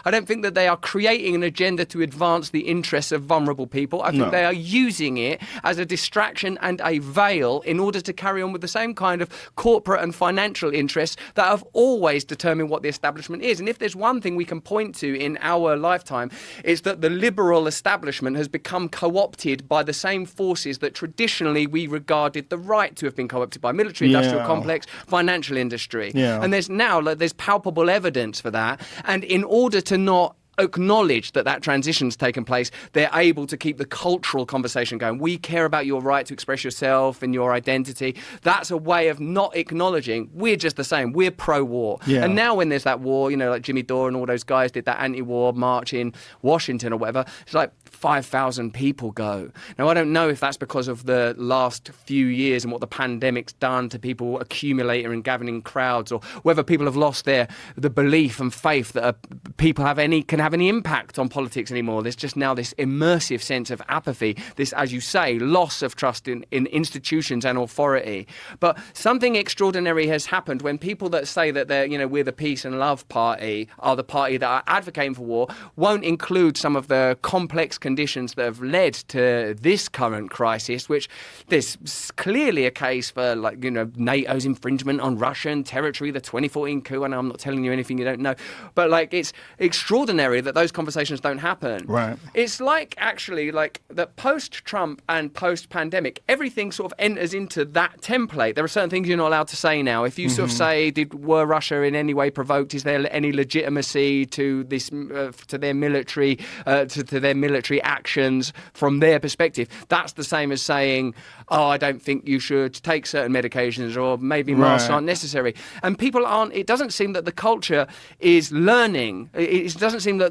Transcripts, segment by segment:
I don't think that they are creating an agenda to advance the interests of vulnerable people. I think they are using it as a distraction and a veil in order to carry on with the same kind of corporate and financial interests that have always determined what the establishment is. And if there's one thing we can point to in our lifetime, it's that the liberal establishment has become co-opted by the same forces that traditionally we regarded the right to have been co-opted by: military industrial complex, financial industry. And there's palpable evidence for that. And in order to not acknowledge that transition's taken place, they're able to keep the cultural conversation going. We care about your right to express yourself and your identity. That's a way of not acknowledging we're just the same. We're pro-war. And now when there's that war, like Jimmy Dore and all those guys did that anti-war march in Washington or whatever, it's like 5,000 people go. Now, I don't know if that's because of the last few years and what the pandemic's done to people accumulating and gathering in crowds, or whether people have lost the belief and faith that people can have any impact on politics anymore. There's just now this immersive sense of apathy, this, as you say, loss of trust in institutions and authority. But something extraordinary has happened when people that say that we're the peace and love party are the party that are advocating for war, won't include some of the complex conditions that have led to this current crisis, which there's clearly a case for NATO's infringement on Russian territory, the 2014 coup. I know I'm not telling you anything you don't know, but it's extraordinary that those conversations don't happen. Right. It's actually that post-Trump and post-pandemic, everything sort of enters into that template. There are certain things you're not allowed to say now. If you sort of say, were Russia in any way provoked? Is there any legitimacy to this, to their military, to their military actions from their perspective? That's the same as saying, I don't think you should take certain medications, or maybe masks aren't necessary. And people aren't. It doesn't seem that the culture is learning. It doesn't seem that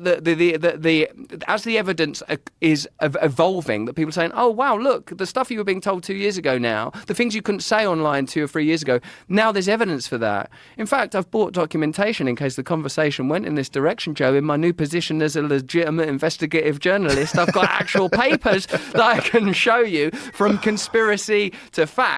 as the evidence is evolving, that people are saying, oh wow, look, the stuff you were being told 2 years ago now, the things you couldn't say online 2 or 3 years ago, now there's evidence for that. In fact, I've bought documentation in case the conversation went in this direction, Joe. In my new position as a legitimate investigative journalist, I've got actual papers that I can show you, from conspiracy to fact.